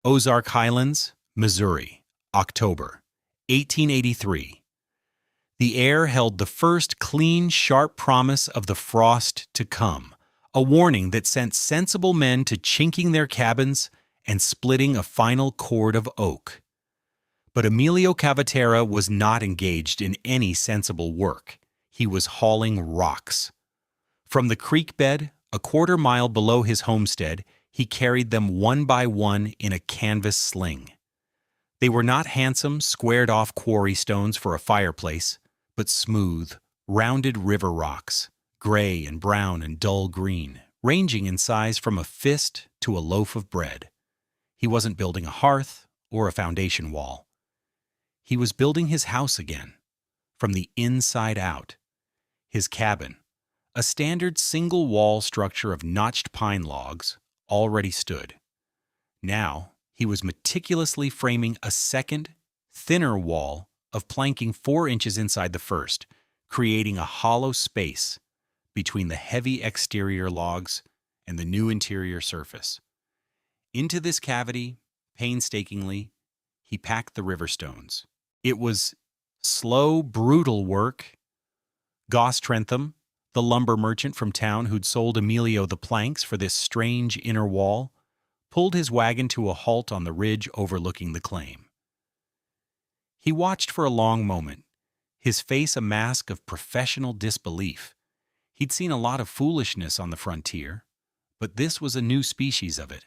Ozark Highlands, Missouri, October, 1883. The air held the first clean, sharp promise of the frost to come, a warning that sent sensible men to chinking their cabins and splitting a final cord of oak. But Emilio Cavaterra was not engaged in any sensible work. He was hauling rocks. From the creek bed, a quarter-mile below his homestead, he carried them one by one in a canvas sling. They were not handsome, squared-off quarry stones for a fireplace, but smooth, rounded river rocks, gray and brown and dull green, ranging in size from a fist to a loaf of bread. He wasn't building a hearth or a foundation wall. He was building his house again, from the inside out. His cabin, a standard single-wall structure of notched pine logs, already stood. Now he was meticulously framing a second, thinner wall of planking 4 inches inside the first, creating a hollow space between the heavy exterior logs and the new interior surface. Into this cavity, painstakingly, he packed the river stones. It was slow, brutal work. Goss Trentham, the lumber merchant from town who'd sold Emilio the planks for this strange inner wall, pulled his wagon to a halt on the ridge overlooking the claim. He watched for a long moment, his face a mask of professional disbelief. He'd seen a lot of foolishness on the frontier, but this was a new species of it.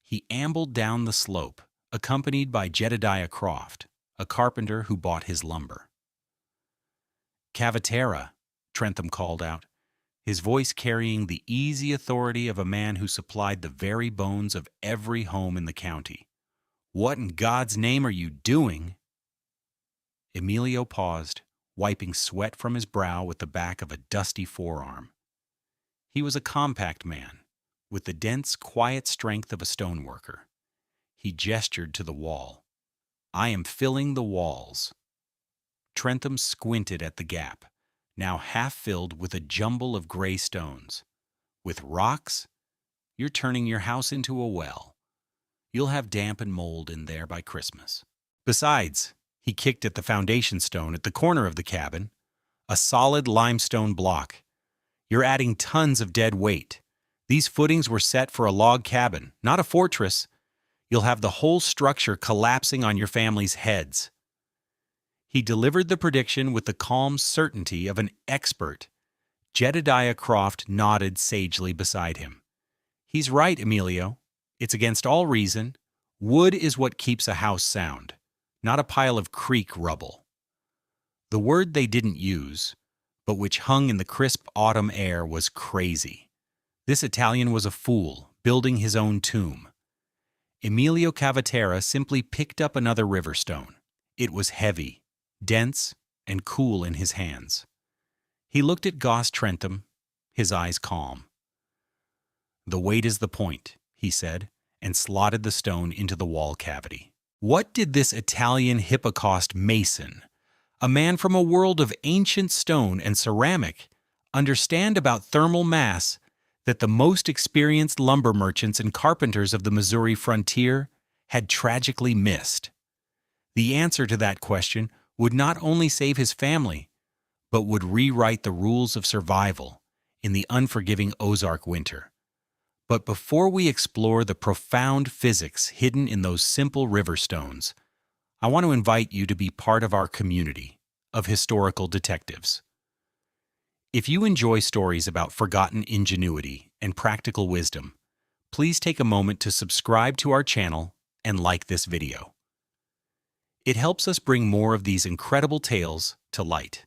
He ambled down the slope, accompanied by Jedediah Croft, a carpenter who bought his lumber. "Cavaterra," Trentham called out, his voice carrying the easy authority of a man who supplied the very bones of every home in the county. "What in God's name are you doing?" Emilio paused, wiping sweat from his brow with the back of a dusty forearm. He was a compact man, with the dense, quiet strength of a stoneworker. He gestured to the wall. "I am filling the walls." Trentham squinted at the gap, now half filled with a jumble of gray stones. "With rocks? You're turning your house into a well. You'll have damp and mold in there by Christmas. Besides," he kicked at the foundation stone at the corner of the cabin, "a solid limestone block. You're adding tons of dead weight. These footings were set for a log cabin, not a fortress. You'll have the whole structure collapsing on your family's heads." He delivered the prediction with the calm certainty of an expert. Jedediah Croft nodded sagely beside him. "He's right, Emilio. It's against all reason. Wood is what keeps a house sound, not a pile of creek rubble." The word they didn't use, but which hung in the crisp autumn air, was crazy. This Italian was a fool, building his own tomb. Emilio Cavaterra simply picked up another river stone. It was heavy, dense, and cool in his hands. He looked at Goss Trentham, his eyes calm. "The weight is the point," he said, and slotted the stone into the wall cavity. What did this Italian hippocaust mason, a man from a world of ancient stone and ceramic, understand about thermal mass that the most experienced lumber merchants and carpenters of the Missouri frontier had tragically missed? The answer to that question would not only save his family, but would rewrite the rules of survival in the unforgiving Ozark winter. But before we explore the profound physics hidden in those simple river stones, I want to invite you to be part of our community of historical detectives. If you enjoy stories about forgotten ingenuity and practical wisdom, please take a moment to subscribe to our channel and like this video. It helps us bring more of these incredible tales to light.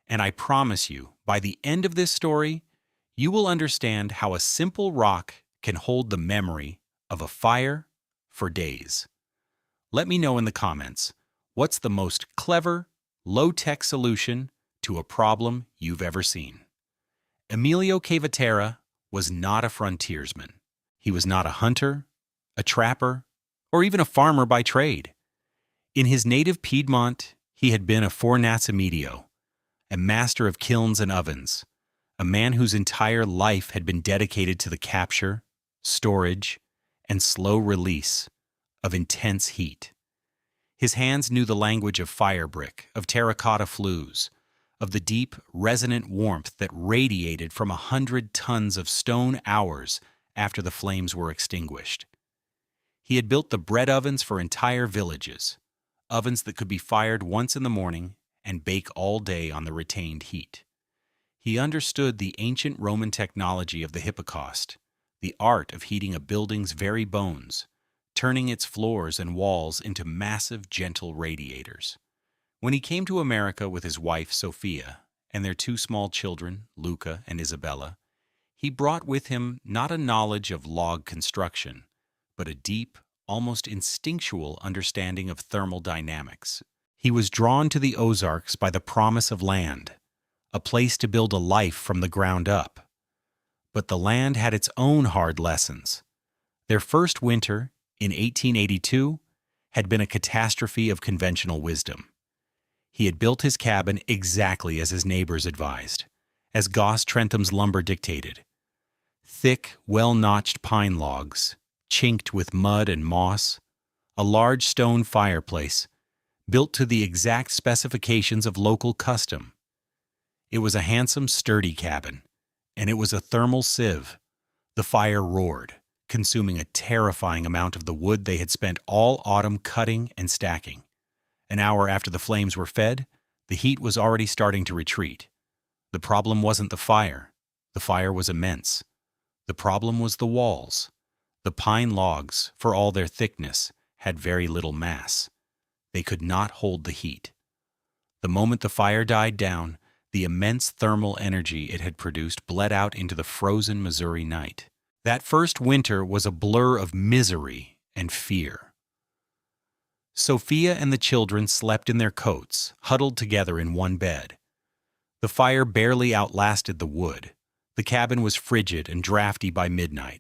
And I promise you, by the end of this story, you will understand how a simple rock can hold the memory of a fire for days. Let me know in the comments, what's the most clever, low-tech solution to a problem you've ever seen? Emilio Cavaterra was not a frontiersman. He was not a hunter, a trapper, or even a farmer by trade. In his native Piedmont, he had been a fornacimedio, a master of kilns and ovens, a man whose entire life had been dedicated to the capture, storage, and slow release of intense heat. His hands knew the language of fire brick, of terracotta flues, of the deep, resonant warmth that radiated from 100 tons of stone hours after the flames were extinguished. He had built the bread ovens for entire villages, ovens that could be fired once in the morning and bake all day on the retained heat. He understood the ancient Roman technology of the hypocaust, the art of heating a building's very bones, turning its floors and walls into massive, gentle radiators. When he came to America with his wife, Sophia, and their two small children, Luca and Isabella, he brought with him not a knowledge of log construction, but a deep, almost instinctual understanding of thermal dynamics. He was drawn to the Ozarks by the promise of land, a place to build a life from the ground up. But the land had its own hard lessons. Their first winter, in 1882, had been a catastrophe of conventional wisdom. He had built his cabin exactly as his neighbors advised, as Goss Trentham's lumber dictated. Thick, well-notched pine logs, chinked with mud and moss, a large stone fireplace, built to the exact specifications of local custom. It was a handsome, sturdy cabin, and it was a thermal sieve. The fire roared, consuming a terrifying amount of the wood they had spent all autumn cutting and stacking. An hour after the flames were fed, the heat was already starting to retreat. The problem wasn't the fire. The fire was immense. The problem was the walls. The pine logs, for all their thickness, had very little mass. They could not hold the heat. The moment the fire died down, the immense thermal energy it had produced bled out into the frozen Missouri night. That first winter was a blur of misery and fear. Sophia and the children slept in their coats, huddled together in one bed. The fire barely outlasted the wood. The cabin was frigid and drafty by midnight.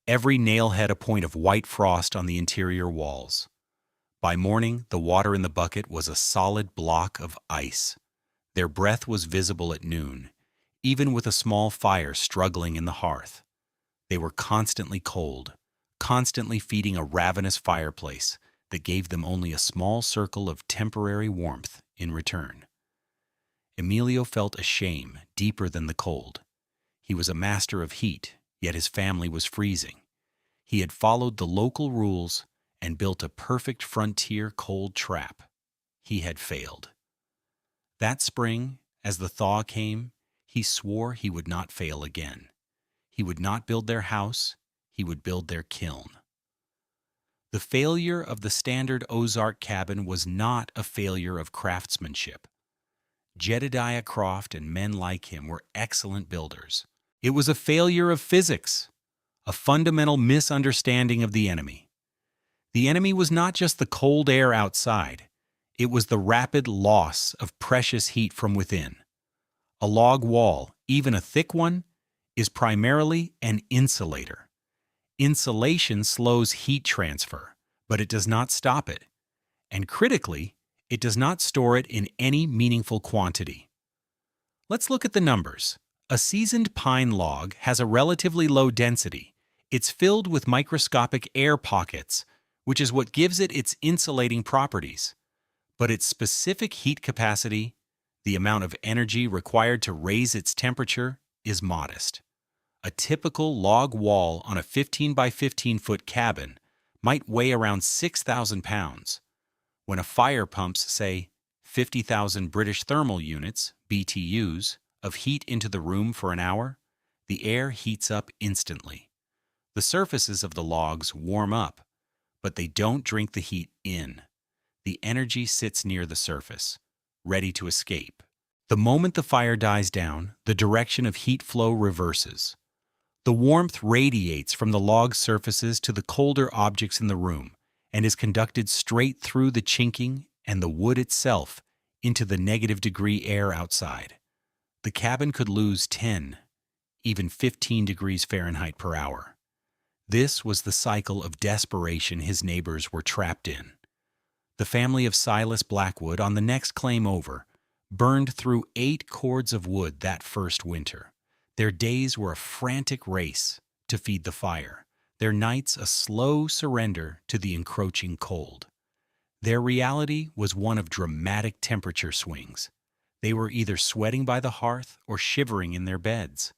Every nail had a point of white frost on the interior walls. By morning, the water in the bucket was a solid block of ice. Their breath was visible at noon, even with a small fire struggling in the hearth. They were constantly cold, constantly feeding a ravenous fireplace that gave them only a small circle of temporary warmth in return. Emilio felt a shame deeper than the cold. He was a master of heat, yet his family was freezing. He had followed the local rules and built a perfect frontier cold trap. He had failed. That spring, as the thaw came, he swore he would not fail again. He would not build their house, he would build their kiln. The failure of the standard Ozark cabin was not a failure of craftsmanship. Jedediah Croft and men like him were excellent builders. It was a failure of physics, a fundamental misunderstanding of the enemy. The enemy was not just the cold air outside. It was the rapid loss of precious heat from within. A log wall, even a thick one, is primarily an insulator. Insulation slows heat transfer, but it does not stop it. And critically, it does not store it in any meaningful quantity. Let's look at the numbers. A seasoned pine log has a relatively low density. It's filled with microscopic air pockets, which is what gives it its insulating properties. But its specific heat capacity, the amount of energy required to raise its temperature, is modest. A typical log wall on a 15 by 15 foot cabin might weigh around 6,000 pounds. When a fire pumps, say, 50,000 British thermal units, BTUs, of heat into the room for an hour, the air heats up instantly. The surfaces of the logs warm up, but they don't drink the heat in. The energy sits near the surface, ready to escape. The moment the fire dies down, the direction of heat flow reverses. The warmth radiates from the log surfaces to the colder objects in the room and is conducted straight through the chinking and the wood itself into the negative-degree air outside. The cabin could lose 10, even 15 degrees Fahrenheit per hour. This was the cycle of desperation his neighbors were trapped in. The family of Silas Blackwood, on the next claim over, burned through 8 cords of wood that first winter. Their days were a frantic race to feed the fire, their nights a slow surrender to the encroaching cold. Their reality was one of dramatic temperature swings. They were either sweating by the hearth or shivering in their beds.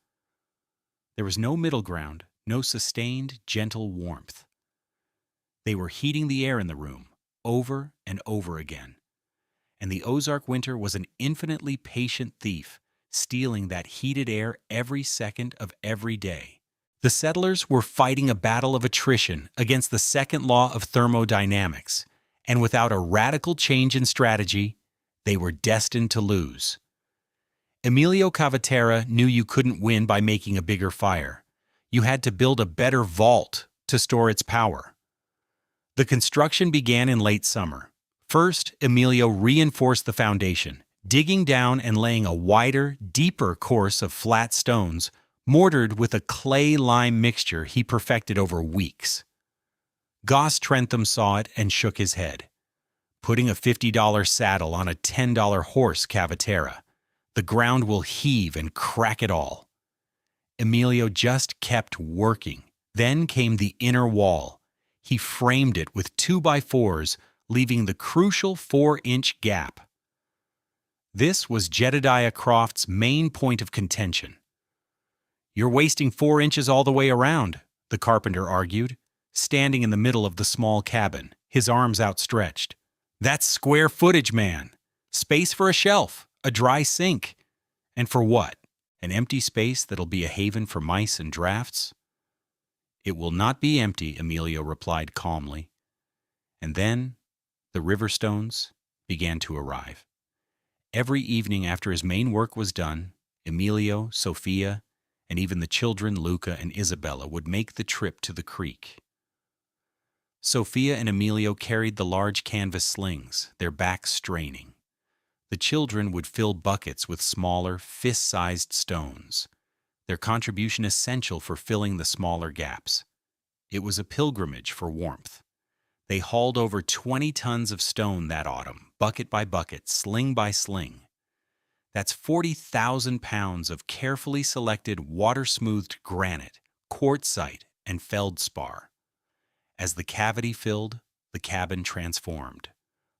There was no middle ground, no sustained, gentle warmth. They were heating the air in the room, over and over again. And the Ozark winter was an infinitely patient thief, stealing that heated air every second of every day. The settlers were fighting a battle of attrition against the second law of thermodynamics, and without a radical change in strategy, they were destined to lose. Emilio Cavaterra knew you couldn't win by making a bigger fire. You had to build a better vault to store its power. The construction began in late summer. First, Emilio reinforced the foundation, digging down and laying a wider, deeper course of flat stones, mortared with a clay-lime mixture he perfected over weeks. Goss Trentham saw it and shook his head. Putting a $50 saddle on a $10 horse, Cavaterra. The ground will heave and crack it all. Emilio just kept working. Then came the inner wall. He framed it with 2x4s, leaving the crucial 4-inch gap. This was Jedediah Croft's main point of contention. "You're wasting 4 inches all the way around," the carpenter argued, standing in the middle of the small cabin, his arms outstretched. "That's square footage, man. Space for a shelf, a dry sink. And for what? An empty space that'll be a haven for mice and drafts?" "It will not be empty," Emilio replied calmly. And then the river stones began to arrive. Every evening after his main work was done, Emilio, Sophia, and even the children Luca and Isabella would make the trip to the creek. Sophia and Emilio carried the large canvas slings, their backs straining. The children would fill buckets with smaller, fist-sized stones, their contribution essential for filling the smaller gaps. It was a pilgrimage for warmth. They hauled over 20 tons of stone that autumn, bucket by bucket, sling by sling. That's 40,000 pounds of carefully selected water-smoothed granite, quartzite, and feldspar. As the cavity filled, the cabin transformed.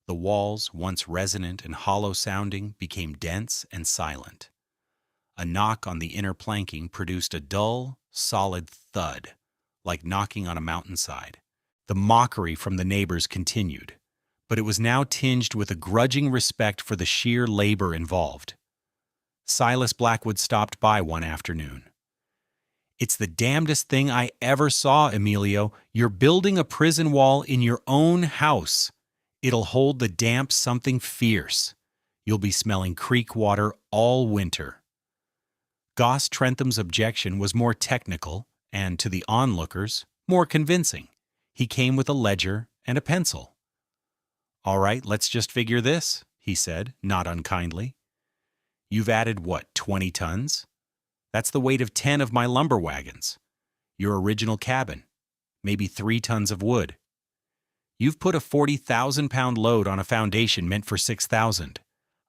The walls, once resonant and hollow-sounding, became dense and silent. A knock on the inner planking produced a dull, solid thud, like knocking on a mountainside. The mockery from the neighbors continued, but it was now tinged with a grudging respect for the sheer labor involved. Silas Blackwood stopped by one afternoon. "It's the damnedest thing I ever saw, Emilio. You're building a prison wall in your own house. It'll hold the damp something fierce. You'll be smelling creek water all winter." Goss Trentham's objection was more technical and, to the onlookers, more convincing. He came with a ledger and a pencil. "All right, let's just figure this," he said, not unkindly. "You've added, what, 20 tons? That's the weight of 10 of my lumber wagons. Your original cabin, maybe 3 tons of wood. You've put a 40,000-pound load on a foundation meant for 6,000.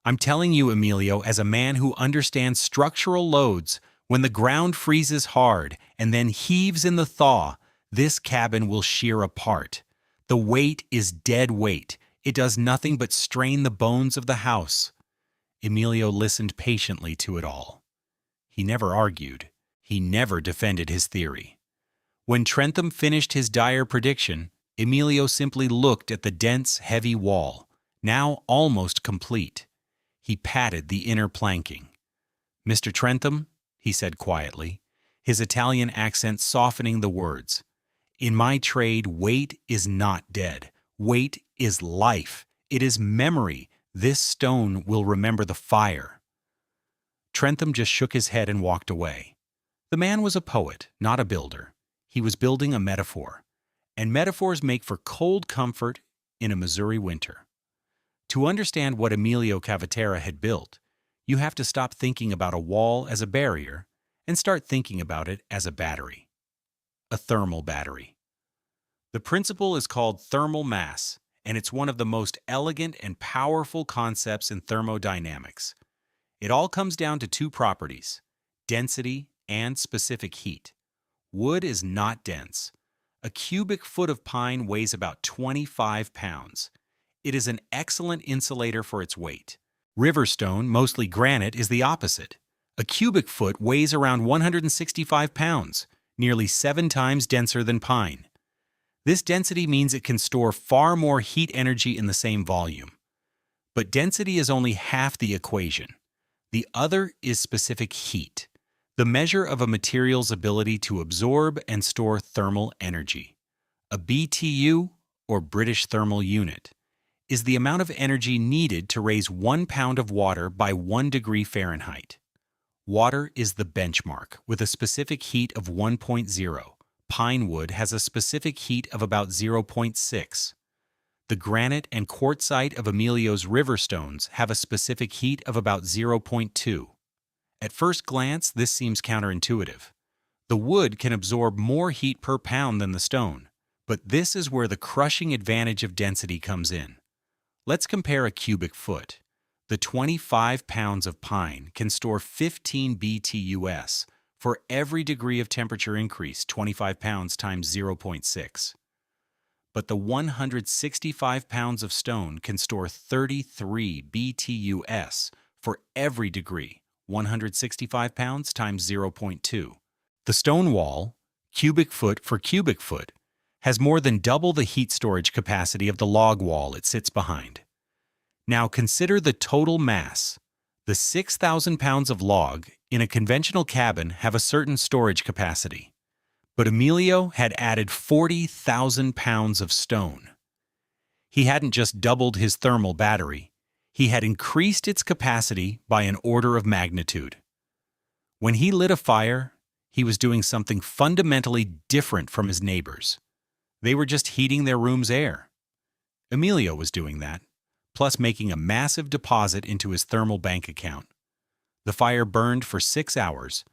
I'm telling you, Emilio, as a man who understands structural loads, when the ground freezes hard and then heaves in the thaw, this cabin will shear apart. The weight is dead weight. It does nothing but strain the bones of the house." Emilio listened patiently to it all. He never argued. He never defended his theory. When Trentham finished his dire prediction, Emilio simply looked at the dense, heavy wall, now almost complete. He patted the inner planking. "Mr. Trentham," he said quietly, his Italian accent softening the words, "in my trade, weight is not dead. Weight is life. It is memory. This stone will remember the fire." Trentham just shook his head and walked away. The man was a poet, not a builder. He was building a metaphor, and metaphors make for cold comfort in a Missouri winter. To understand what Emilio Cavaterra had built, you have to stop thinking about a wall as a barrier and start thinking about it as a battery. A thermal battery. The principle is called thermal mass, and it's one of the most elegant and powerful concepts in thermodynamics. It all comes down to 2 properties, density and specific heat. Wood is not dense. A cubic foot of pine weighs about 25 pounds. It is an excellent insulator for its weight. Riverstone, mostly granite, is the opposite. A cubic foot weighs around 165 pounds, nearly 7 times denser than pine. This density means it can store far more heat energy in the same volume. But density is only half the equation. The other is specific heat, the measure of a material's ability to absorb and store thermal energy. A BTU, or British Thermal Unit, is the amount of energy needed to raise 1 pound of water by 1 degree Fahrenheit. Water is the benchmark, with a specific heat of 1.0. Pine wood has a specific heat of about 0.6. The granite and quartzite of Emilio's river stones have a specific heat of about 0.2. At first glance, this seems counterintuitive. The wood can absorb more heat per pound than the stone, but this is where the crushing advantage of density comes in. Let's compare a cubic foot. The 25 pounds of pine can store 15 BTUs for every degree of temperature increase, 25 pounds times 0.6. But the 165 pounds of stone can store 33 BTUs for every degree, 165 pounds times 0.2. The stone wall, cubic foot for cubic foot, has more than double the heat storage capacity of the log wall it sits behind. Now consider the total mass. The 6,000 pounds of log in a conventional cabin have a certain storage capacity. But Emilio had added 40,000 pounds of stone. He hadn't just doubled his thermal battery, he had increased its capacity by an order of magnitude. When he lit a fire, he was doing something fundamentally different from his neighbors. They were just heating their room's air. Emilio was doing that, plus making a massive deposit into his thermal bank account. The fire burned for 6 hours,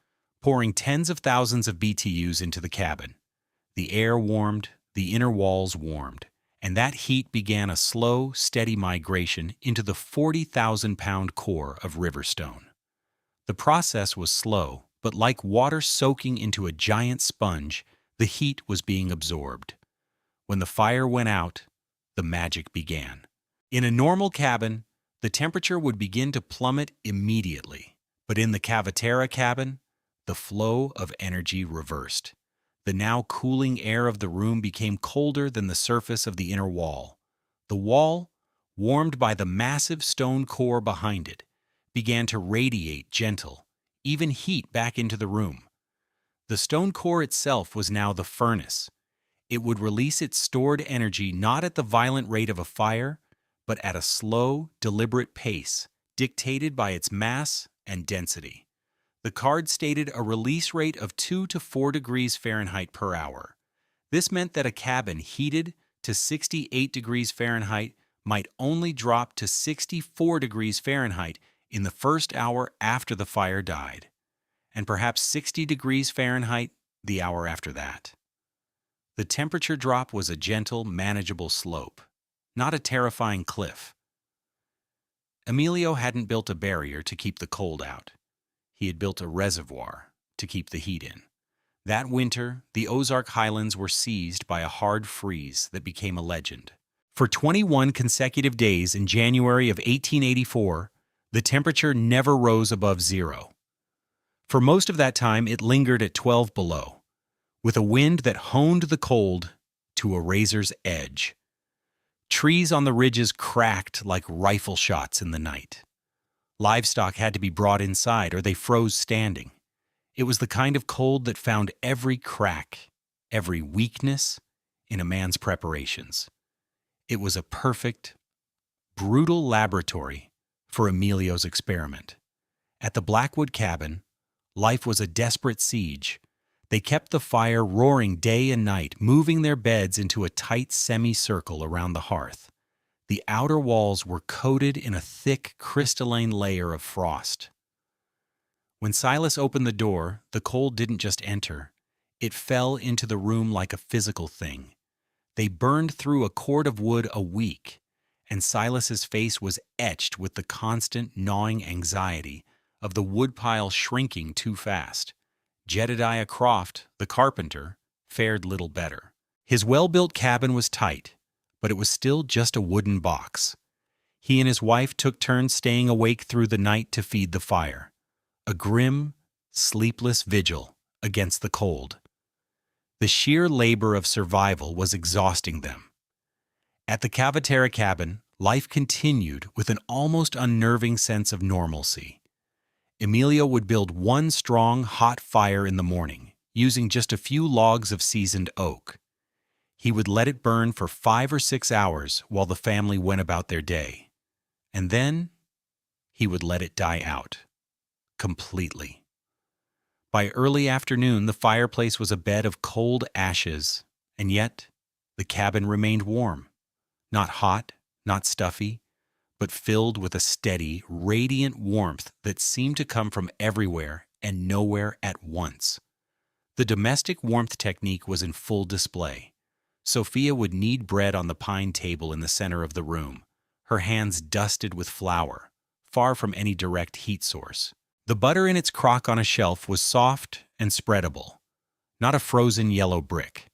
pouring tens of thousands of BTUs into the cabin. The air warmed, the inner walls warmed, and that heat began a slow, steady migration into the 40,000-pound core of Riverstone. The process was slow, but like water soaking into a giant sponge, the heat was being absorbed. When the fire went out, the magic began. In a normal cabin, the temperature would begin to plummet immediately, but in the Cavaterra cabin, the flow of energy reversed. The now cooling air of the room became colder than the surface of the inner wall. The wall, warmed by the massive stone core behind it, began to radiate gentle, even heat back into the room. The stone core itself was now the furnace. It would release its stored energy not at the violent rate of a fire, but at a slow, deliberate pace, dictated by its mass and density. The card stated a release rate of 2 to 4 degrees Fahrenheit per hour. This meant that a cabin heated to 68 degrees Fahrenheit might only drop to 64 degrees Fahrenheit in the first hour after the fire died, and perhaps 60 degrees Fahrenheit the hour after that. The temperature drop was a gentle, manageable slope, not a terrifying cliff. Emilio hadn't built a barrier to keep the cold out. He had built a reservoir to keep the heat in. That winter, the Ozark Highlands were seized by a hard freeze that became a legend. For 21 consecutive days in January of 1884, the temperature never rose above zero. For most of that time, it lingered at 12 below, with a wind that honed the cold to a razor's edge. Trees on the ridges cracked like rifle shots in the night. Livestock had to be brought inside or they froze standing. It was the kind of cold that found every crack, every weakness in a man's preparations. It was a perfect, brutal laboratory for Emilio's experiment. At the Blackwood cabin, life was a desperate siege. They kept the fire roaring day and night, moving their beds into a tight semicircle around the hearth. The outer walls were coated in a thick, crystalline layer of frost. When Silas opened the door, the cold didn't just enter. It fell into the room like a physical thing. They burned through a cord of wood a week, and Silas's face was etched with the constant, gnawing anxiety of the woodpile shrinking too fast. Jedediah Croft, the carpenter, fared little better. His well-built cabin was tight, but it was still just a wooden box. He and his wife took turns staying awake through the night to feed the fire, a grim, sleepless vigil against the cold. The sheer labor of survival was exhausting them. At the Cavaterra cabin, life continued with an almost unnerving sense of normalcy. Emilio would build one strong, hot fire in the morning, using just a few logs of seasoned oak. He would let it burn for 5 or 6 hours while the family went about their day. And then he would let it die out. Completely. By early afternoon, the fireplace was a bed of cold ashes, and yet the cabin remained warm. Not hot, not stuffy, but filled with a steady, radiant warmth that seemed to come from everywhere and nowhere at once. The domestic warmth technique was in full display. Sophia would knead bread on the pine table in the center of the room, her hands dusted with flour, far from any direct heat source. The butter in its crock on a shelf was soft and spreadable, not a frozen yellow brick.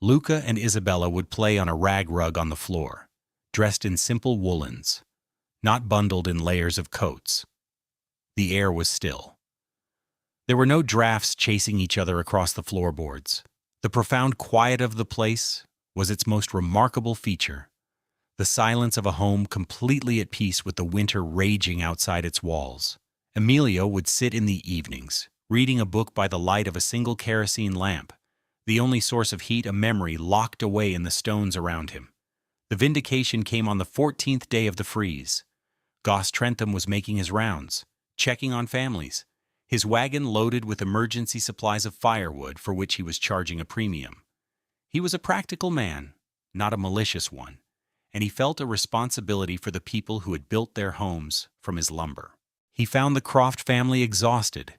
Luca and Isabella would play on a rag rug on the floor, dressed in simple woolens, not bundled in layers of coats. The air was still. There were no drafts chasing each other across the floorboards. The profound quiet of the place was its most remarkable feature, the silence of a home completely at peace with the winter raging outside its walls. Emilio would sit in the evenings, reading a book by the light of a single kerosene lamp, the only source of heat a memory locked away in the stones around him. The vindication came on the 14th day of the freeze. Goss Trentham was making his rounds, checking on families, his wagon loaded with emergency supplies of firewood for which he was charging a premium. He was a practical man, not a malicious one, and he felt a responsibility for the people who had built their homes from his lumber. He found the Croft family exhausted,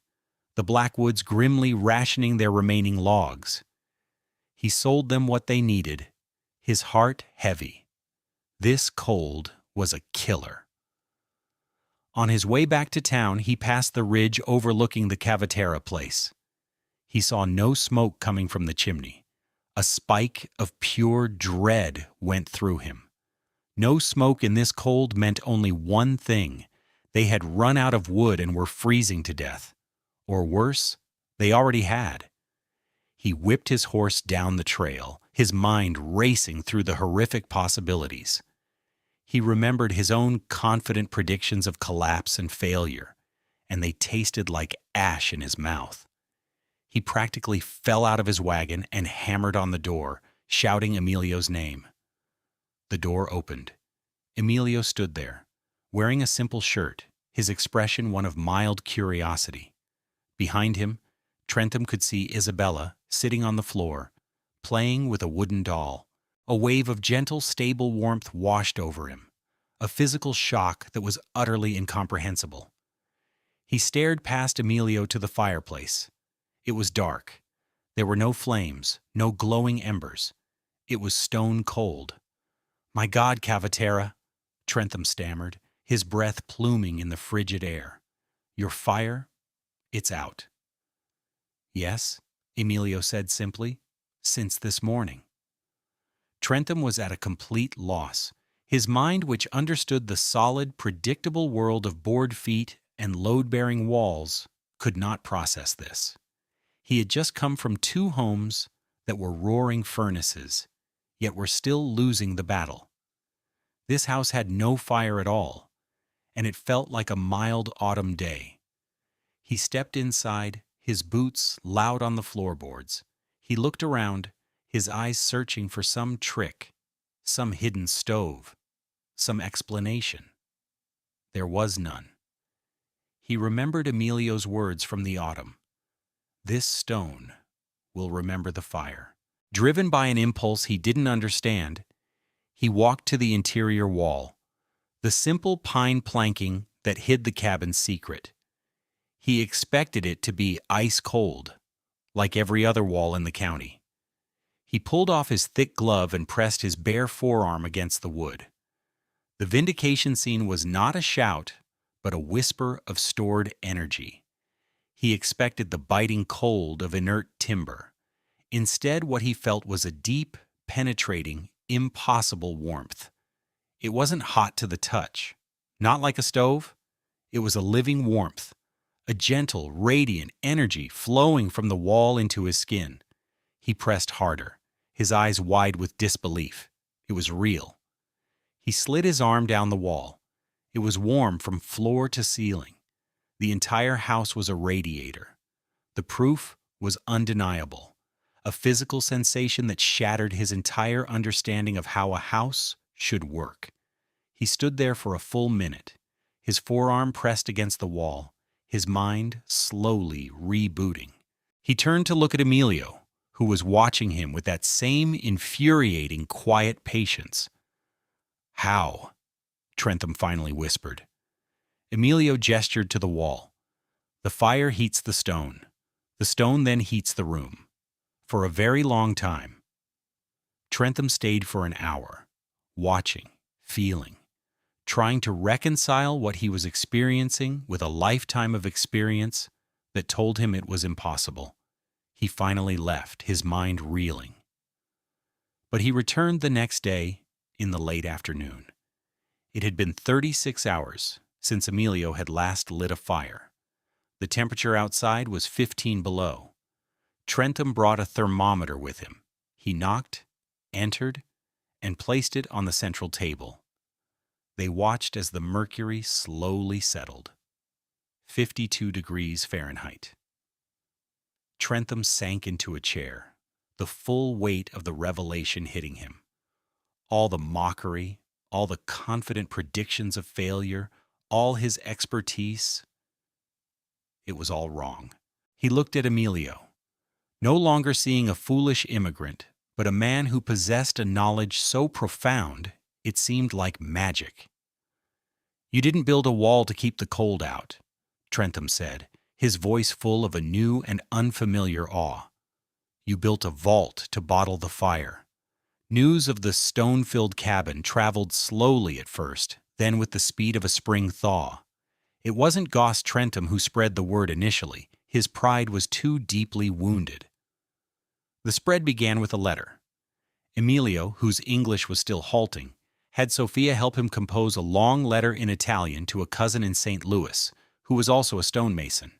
the Blackwoods grimly rationing their remaining logs. He sold them what they needed, his heart heavy. This cold was a killer. On his way back to town, he passed the ridge overlooking the Cavaterra place. He saw no smoke coming from the chimney. A spike of pure dread went through him. No smoke in this cold meant only one thing. They had run out of wood and were freezing to death. Or worse, they already had. He whipped his horse down the trail, his mind racing through the horrific possibilities. He remembered his own confident predictions of collapse and failure, and they tasted like ash in his mouth. He practically fell out of his wagon and hammered on the door, shouting Emilio's name. The door opened. Emilio stood there, wearing a simple shirt, his expression one of mild curiosity. Behind him, Trentham could see Isabella sitting on the floor, playing with a wooden doll. A wave of gentle, stable warmth washed over him, a physical shock that was utterly incomprehensible. He stared past Emilio to the fireplace. It was dark. There were no flames, no glowing embers. It was stone cold. "My God, Cavaterra," Trentham stammered, his breath pluming in the frigid air. "Your fire? It's out." "Yes," Emilio said simply, "since this morning." Trentham was at a complete loss. His mind, which understood the solid, predictable world of board feet and load-bearing walls, could not process this. He had just come from 2 homes that were roaring furnaces, yet were still losing the battle. This house had no fire at all, and it felt like a mild autumn day. He stepped inside, his boots loud on the floorboards. He looked around, his eyes searching for some trick, some hidden stove, some explanation. There was none. He remembered Emilio's words from the autumn. "This stone will remember the fire." Driven by an impulse he didn't understand, he walked to the interior wall, the simple pine planking that hid the cabin's secret. He expected it to be ice cold, like every other wall in the county. He pulled off his thick glove and pressed his bare forearm against the wood. The vindication scene was not a shout, but a whisper of stored energy. He expected the biting cold of inert timber. Instead, what he felt was a deep, penetrating, impossible warmth. It wasn't hot to the touch, not like a stove. It was a living warmth, a gentle, radiant energy flowing from the wall into his skin. He pressed harder, his eyes wide with disbelief. It was real. He slid his arm down the wall. It was warm from floor to ceiling. The entire house was a radiator. The proof was undeniable, a physical sensation that shattered his entire understanding of how a house should work. He stood there for a full minute, his forearm pressed against the wall, his mind slowly rebooting. He turned to look at Emilio, who was watching him with that same infuriating, quiet patience. "How?" Trentham finally whispered. Emilio gestured to the wall. "The fire heats the stone. The stone then heats the room. For a very long time." Trentham stayed for an hour, watching, feeling, trying to reconcile what he was experiencing with a lifetime of experience that told him it was impossible. He finally left, his mind reeling. But he returned the next day in the late afternoon. It had been 36 hours since Emilio had last lit a fire. The temperature outside was 15 below. Trentham brought a thermometer with him. He knocked, entered, and placed it on the central table. They watched as the mercury slowly settled. 52 degrees Fahrenheit. Trentham sank into a chair, the full weight of the revelation hitting him. All the mockery, all the confident predictions of failure, all his expertise. It was all wrong. He looked at Emilio, no longer seeing a foolish immigrant, but a man who possessed a knowledge so profound it seemed like magic. "You didn't build a wall to keep the cold out," Trentham said, his voice full of a new and unfamiliar awe. "You built a vault to bottle the fire." News of the stone-filled cabin traveled slowly at first, then with the speed of a spring thaw. It wasn't Goss Trentham who spread the word initially. His pride was too deeply wounded. The spread began with a letter. Emilio, whose English was still halting, had Sophia help him compose a long letter in Italian to a cousin in St. Louis, who was also a stonemason.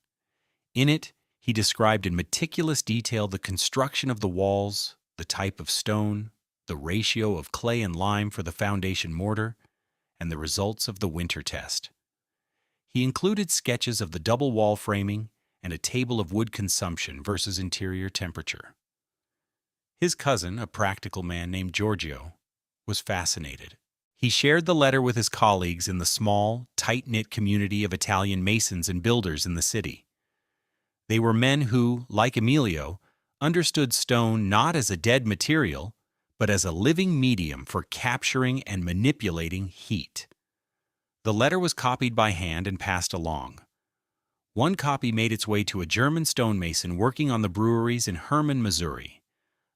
In it, he described in meticulous detail the construction of the walls, the type of stone, the ratio of clay and lime for the foundation mortar, and the results of the winter test. He included sketches of the double wall framing and a table of wood consumption versus interior temperature. His cousin, a practical man named Giorgio, was fascinated. He shared the letter with his colleagues in the small, tight-knit community of Italian masons and builders in the city. They were men who, like Emilio, understood stone not as a dead material, but as a living medium for capturing and manipulating heat. The letter was copied by hand and passed along. One copy made its way to a German stonemason working on the breweries in Hermann, Missouri,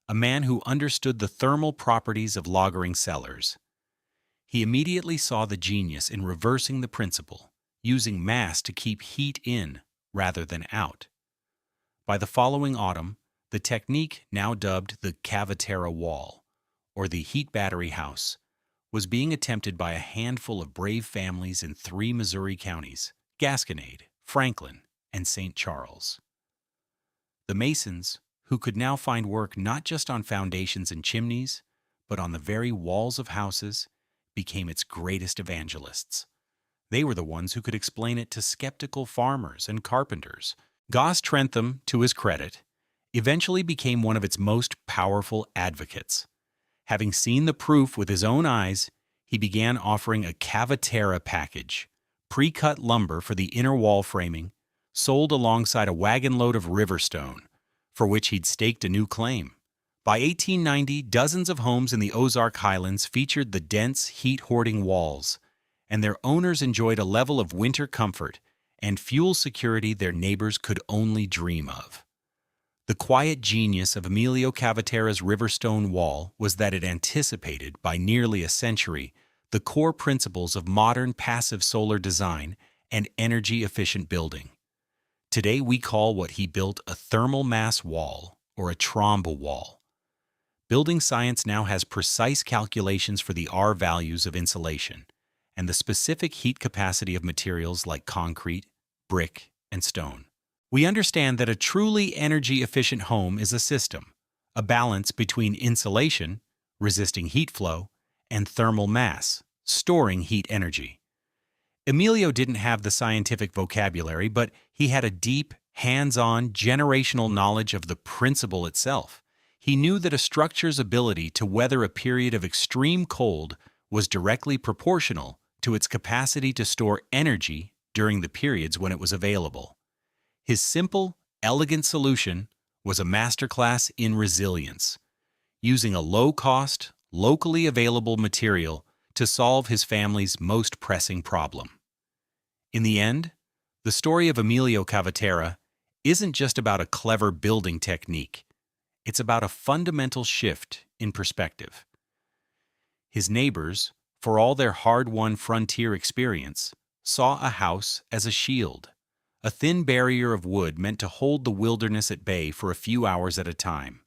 a man who understood the thermal properties of lagering cellars. He immediately saw the genius in reversing the principle, using mass to keep heat in rather than out. By the following autumn, the technique now dubbed the Cavaterra wall, or the heat battery house, was being attempted by a handful of brave families in 3 Missouri counties: Gasconade, Franklin, and St. Charles. The masons, who could now find work not just on foundations and chimneys, but on the very walls of houses, became its greatest evangelists. They were the ones who could explain it to skeptical farmers and carpenters. Goss Trentham, to his credit, eventually became one of its most powerful advocates. Having seen the proof with his own eyes, he began offering a Cavaterra package, pre-cut lumber for the inner wall framing, sold alongside a wagon load of river stone, for which he'd staked a new claim. By 1890, dozens of homes in the Ozark Highlands featured the dense, heat-hoarding walls, and their owners enjoyed a level of winter comfort and fuel security their neighbors could only dream of. The quiet genius of Emilio Cavaterra's Riverstone wall was that it anticipated, by nearly a century, the core principles of modern passive solar design and energy-efficient building. Today we call what he built a thermal mass wall, or a trombe wall. Building science now has precise calculations for the R values of insulation and the specific heat capacity of materials like concrete, brick, and stone. We understand that a truly energy-efficient home is a system, a balance between insulation, resisting heat flow, and thermal mass, storing heat energy. Emilio didn't have the scientific vocabulary, but he had a deep, hands-on, generational knowledge of the principle itself. He knew that a structure's ability to weather a period of extreme cold was directly proportional to its capacity to store energy during the periods when it was available. His simple, elegant solution was a masterclass in resilience, using a low-cost, locally available material to solve his family's most pressing problem. In the end, the story of Emilio Cavaterra isn't just about a clever building technique. It's about a fundamental shift in perspective. His neighbors, for all their hard-won frontier experience, saw a house as a shield, a thin barrier of wood meant to hold the wilderness at bay for a few hours at a time,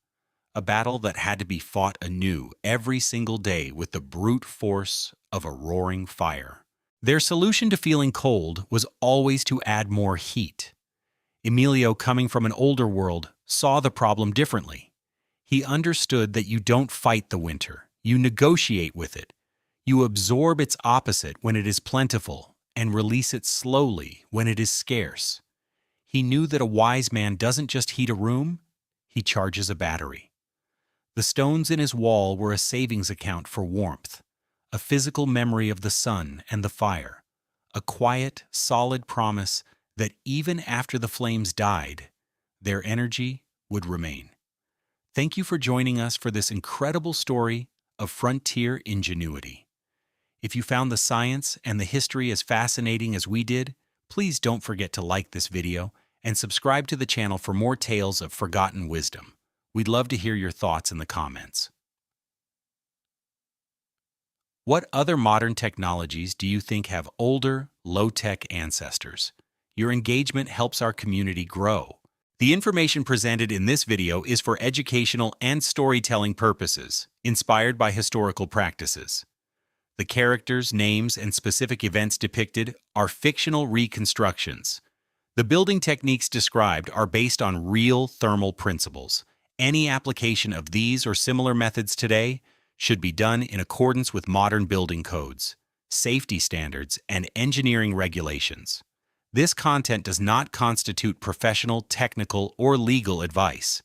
a battle that had to be fought anew every single day with the brute force of a roaring fire. Their solution to feeling cold was always to add more heat. Emilio, coming from an older world, saw the problem differently. He understood that you don't fight the winter, you negotiate with it. You absorb its opposite when it is plentiful and release it slowly when it is scarce. He knew that a wise man doesn't just heat a room, he charges a battery. The stones in his wall were a savings account for warmth, a physical memory of the sun and the fire, a quiet, solid promise that even after the flames died, their energy would remain. Thank you for joining us for this incredible story of frontier ingenuity. If you found the science and the history as fascinating as we did, please don't forget to like this video and subscribe to the channel for more tales of forgotten wisdom. We'd love to hear your thoughts in the comments. What other modern technologies do you think have older, low-tech ancestors? Your engagement helps our community grow. The information presented in this video is for educational and storytelling purposes, inspired by historical practices. The characters, names, and specific events depicted are fictional reconstructions. The building techniques described are based on real thermal principles. Any application of these or similar methods today should be done in accordance with modern building codes, safety standards, and engineering regulations. This content does not constitute professional, technical, or legal advice.